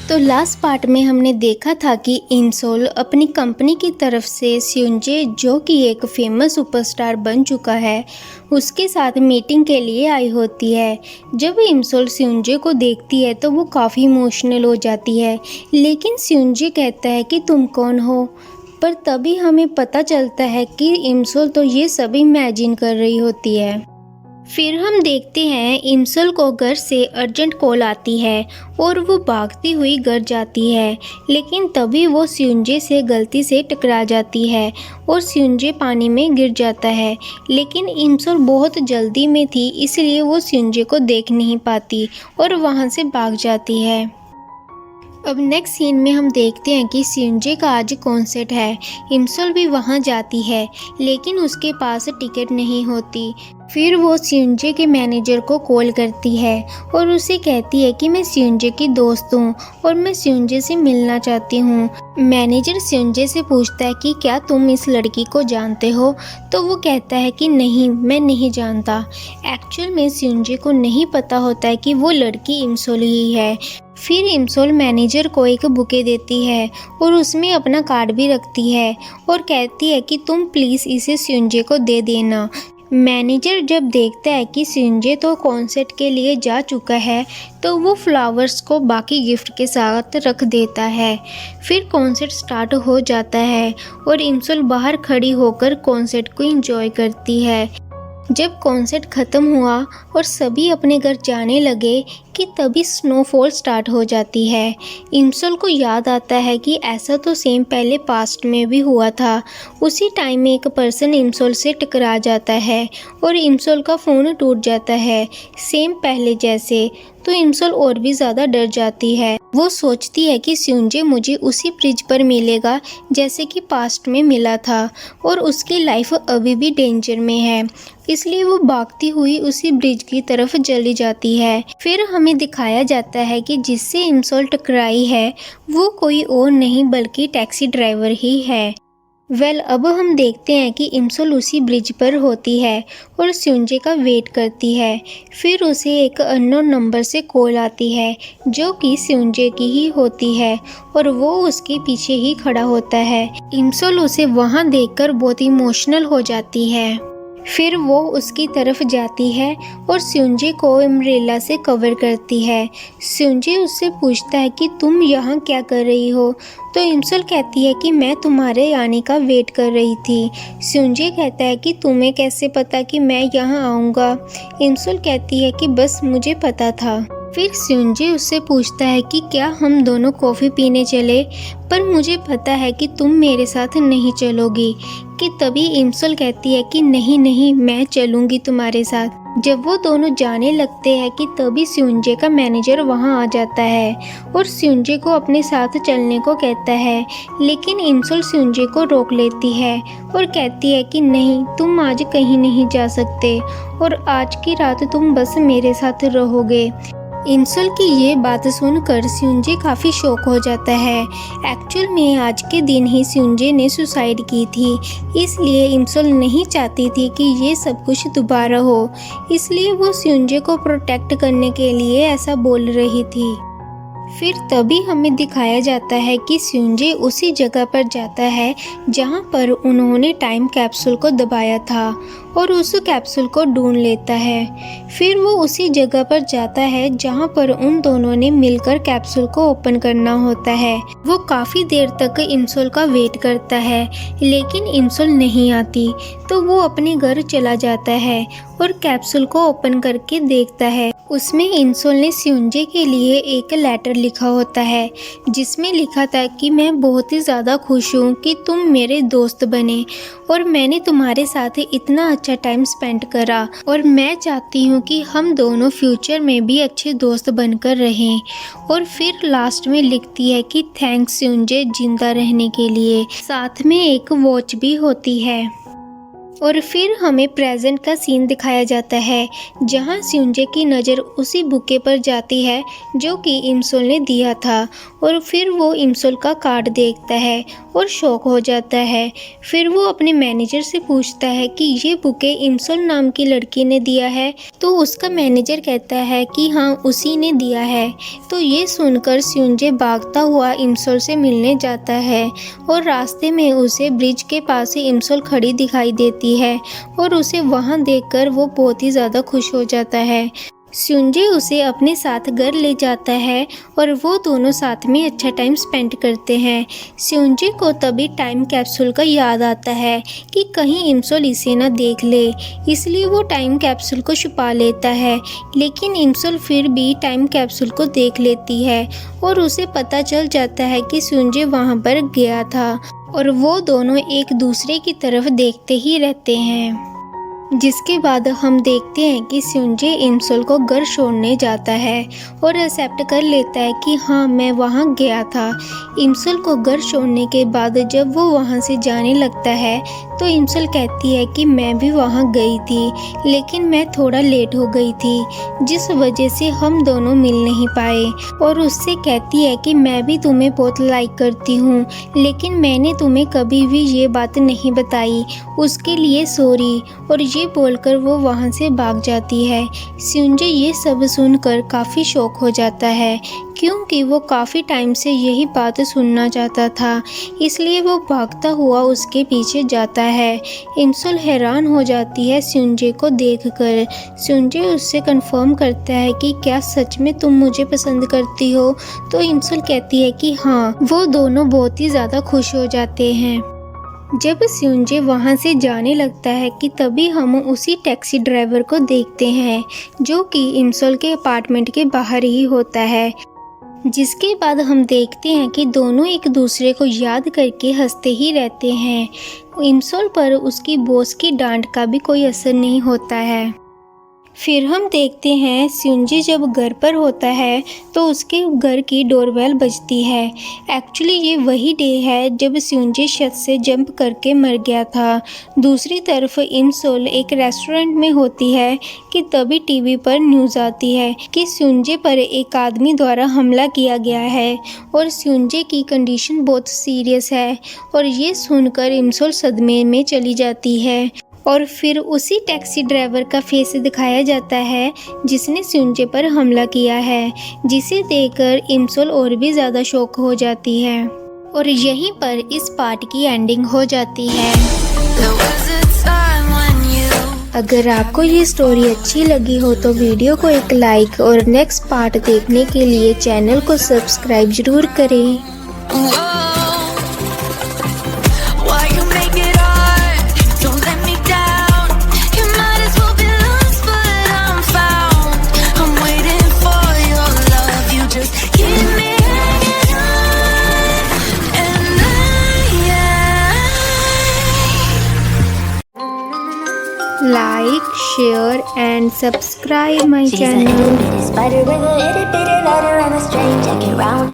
तो last part में हमने देखा था कि इंसोल अपनी कंपनी की तरफ से स्यूंजे, जो कि एक फेमस सुपरस्टार बन चुका है, उसके साथ मीटिंग के लिए आई होती है। जब इंसोल स्यूंजे को देखती है तो वो काफ़ी इमोशनल हो जाती है, लेकिन स्यूंजे कहता है कि तुम कौन हो। पर तभी हमें पता चलता है कि इंसोल तो ये सब इमेजिन कर रही होती है। फिर हम देखते हैं इंसल को घर से अर्जेंट कॉल आती है और वो भागती हुई घर जाती है, लेकिन तभी वो स्यूंजे से गलती से टकरा जाती है और स्यूंजे पानी में गिर जाता है। लेकिन इंसल बहुत जल्दी में थी, इसलिए वो स्यूंजे को देख नहीं पाती और वहाँ से भाग जाती है। अब नेक्स्ट सीन में हम देखते हैं कि स्यूंजे का आज कॉन्सर्ट है। इंसल भी वहाँ जाती है, लेकिन उसके पास टिकट नहीं होती। फिर वो स्यूंजे के मैनेजर को कॉल करती है और उसे कहती है कि मैं स्यूंजे की दोस्त हूँ और मैं स्यूंजे से मिलना चाहती हूँ। मैनेजर स्यूंजे से पूछता है कि क्या तुम इस लड़की को जानते हो, तो वो कहता है कि नहीं, मैं नहीं जानता। एक्चुअल में स्यूंजे को नहीं पता होता है कि वो लड़की इंसोल ही है। फिर इंसोल मैनेजर को एक बुके देती है और उसमें अपना कार्ड भी रखती है और कहती है कि तुम प्लीज़ इसे स्यूंजे को दे देना। मैनेजर जब देखता है कि स्यूंजे तो कॉन्सर्ट के लिए जा चुका है, तो वो फ्लावर्स को बाकी गिफ्ट के साथ रख देता है। फिर कॉन्सर्ट स्टार्ट हो जाता है और इंसोल बाहर खड़ी होकर कॉन्सर्ट को एंजॉय करती है। जब कॉन्सर्ट ख़त्म हुआ और सभी अपने घर जाने लगे कि तभी स्नोफॉल स्टार्ट हो जाती है। इंसोल को याद आता है कि ऐसा तो सेम पहले पास्ट में भी हुआ था। उसी टाइम में एक पर्सन इंसोल से टकरा जाता है और इंसोल का फ़ोन टूट जाता है, सेम पहले जैसे। तो इंसोल और भी ज़्यादा डर जाती है। वो सोचती है कि स्यूंजे मुझे उसी ब्रिज पर मिलेगा जैसे कि पास्ट में मिला था और उसकी लाइफ अभी भी डेंजर में है, इसलिए वो भागती हुई उसी ब्रिज की तरफ चली जाती है। फिर हमें दिखाया जाता है कि जिससे इंसोल टकराई है वो कोई और नहीं बल्कि टैक्सी ड्राइवर ही है। अब हम देखते हैं कि इंसोल उसी ब्रिज पर होती है और स्यूंजे का वेट करती है। फिर उसे एक अननोन नंबर से कॉल आती है जो कि स्यूंजे की ही होती है और वो उसके पीछे ही खड़ा होता है। इंसोल उसे वहाँ देखकर बहुत इमोशनल हो जाती है। फिर वो उसकी तरफ जाती है और स्यूंजे को अम्ब्रेला से कवर करती है। स्यूंजे उससे पूछता है कि तुम यहाँ क्या कर रही हो, तो इंसोल कहती है कि मैं तुम्हारे आने का वेट कर रही थी। स्यूंजे कहता है कि तुम्हें कैसे पता कि मैं यहाँ आऊँगा। इंसोल कहती है कि बस मुझे पता था। फिर स्यूंजे उससे पूछता है कि क्या हम दोनों कॉफ़ी पीने चले, पर मुझे पता है कि तुम मेरे साथ नहीं चलोगी। कि तभी इंसोल कहती है कि नहीं नहीं, मैं चलूँगी तुम्हारे साथ। जब वो दोनों जाने लगते हैं कि तभी स्यूंजे का मैनेजर वहाँ आ जाता है और स्यूंजे को अपने साथ चलने को कहता है, लेकिन इंसोल स्यूंजे को रोक लेती है और कहती है कि नहीं, तुम आज कहीं नहीं जा सकते और आज की रात तुम बस मेरे साथ रहोगे। इंसोल की ये बात सुनकर स्यूंजे काफ़ी शॉक हो जाता है। एक्चुअल में आज के दिन ही स्यूंजे ने सुसाइड की थी, इसलिए इंसोल नहीं चाहती थी कि ये सब कुछ दोबारा हो, इसलिए वो स्यूंजे को प्रोटेक्ट करने के लिए ऐसा बोल रही थी। फिर तभी हमें दिखाया जाता है कि स्यूंजे उसी जगह पर जाता है जहां पर उन्होंने टाइम कैप्सूल को दबाया था और उस कैप्सूल को ढूंढ लेता है। फिर वो उसी जगह पर जाता है जहां पर उन दोनों ने मिलकर कैप्सूल को ओपन करना होता है। वो काफ़ी देर तक इंसोल का वेट करता है, लेकिन इंसोल नहीं आती, तो वो अपने घर चला जाता है और कैप्सूल को ओपन करके देखता है। उसमें इंसोल ने स्यूंजे के लिए एक लेटर लिखा होता है जिसमें लिखा था कि मैं बहुत ही ज़्यादा खुश हूँ कि तुम मेरे दोस्त बने और मैंने तुम्हारे साथ इतना अच्छा टाइम स्पेंड करा और मैं चाहती हूँ कि हम दोनों फ्यूचर में भी अच्छे दोस्त बनकर रहें। और फिर लास्ट में लिखती है कि थैंक्स स्यूंजे जिंदा रहने के लिए। साथ में एक वॉच भी होती है। और फिर हमें प्रेजेंट का सीन दिखाया जाता है जहां स्युंजे की नज़र उसी बुके पर जाती है जो कि इमसोल ने दिया था और फिर वो इमसोल का कार्ड देखता है और शॉक हो जाता है। फिर वो अपने मैनेजर से पूछता है कि ये बुके इमसोल नाम की लड़की ने दिया है, तो उसका मैनेजर कहता है कि हाँ उसी ने दिया है। तो ये सुनकर स्युंजे भागता हुआ इमसोल से मिलने जाता है और रास्ते में उसे ब्रिज के पास ही इमसोल खड़ी दिखाई देती है और उसे वहां देखकर वो बहुत ही ज़्यादा खुश हो जाता है। स्युंजे उसे अपने साथ घर ले जाता है और वो दोनों साथ में अच्छा टाइम स्पेंड करते हैं। स्युंजे को तभी टाइम कैप्सूल का याद आता है कि कहीं इमसोल इसे ना देख ले, इसलिए वो टाइम कैप्सूल को छुपा लेता है। लेकिन इमसोल फिर भी टाइम कैप्सूल को देख लेती है और उसे पता चल जाता है कि स्युंजे वहाँ पर गया था और वो दोनों एक दूसरे की तरफ देखते ही रहते हैं। जिसके बाद हम देखते हैं कि स्युंजे इमसोल को घर छोड़ने जाता है और एक्सेप्ट कर लेता है कि हाँ मैं वहाँ गया था। इमसोल को घर छोड़ने के बाद जब वो वहाँ से जाने लगता है तो इमसोल कहती है कि मैं भी वहाँ गई थी लेकिन मैं थोड़ा लेट हो गई थी जिस वजह से हम दोनों मिल नहीं पाए, और उससे कहती है कि मैं भी तुम्हें बहुत लाइक करती हूँ लेकिन मैंने तुम्हें कभी भी ये बात नहीं बताई, उसके लिए सॉरी। और ये बोलकर वो वहाँ से भाग जाती है। स्युंजे ये सब सुनकर काफ़ी शॉक हो जाता है क्योंकि वो काफ़ी टाइम से यही बात सुनना चाहता था, इसलिए वो भागता हुआ उसके पीछे जाता है। इमसोल हैरान हो जाती है स्युंजे को देखकर। स्युंजे उससे कंफर्म करता है कि क्या सच में तुम मुझे पसंद करती हो, तो इमसोल कहती है कि हाँ। वो दोनों बहुत ही ज़्यादा खुश हो जाते हैं। जब स्युंजे वहाँ से जाने लगता है कि तभी हम उसी टैक्सी ड्राइवर को देखते हैं जो कि इमसोल के अपार्टमेंट के बाहर ही होता है। जिसके बाद हम देखते हैं कि दोनों एक दूसरे को याद करके हंसते ही रहते हैं। इमसोल पर उसकी बॉस की डांट का भी कोई असर नहीं होता है। फिर हम देखते हैं स्युंजे जब घर पर होता है तो उसके घर की डोरबेल बजती है। एक्चुअली ये वही डे है जब स्युंजे छत से जंप करके मर गया था। दूसरी तरफ इमसोल एक रेस्टोरेंट में होती है कि तभी टीवी पर न्यूज़ आती है कि स्युंजे पर एक आदमी द्वारा हमला किया गया है और स्युंजे की कंडीशन बहुत सीरियस है, और ये सुनकर इमसोल सदमे में चली जाती है। और फिर उसी टैक्सी ड्राइवर का फेस दिखाया जाता है जिसने स्युंजे पर हमला किया है, जिसे देखकर इमसोल और भी ज़्यादा शॉक हो जाती है। और यहीं पर इस पार्ट की एंडिंग हो जाती है। अगर आपको ये स्टोरी अच्छी लगी हो तो वीडियो को एक लाइक और नेक्स्ट पार्ट देखने के लिए चैनल को सब्सक्राइब जरूर करें। Like, share and subscribe my channel.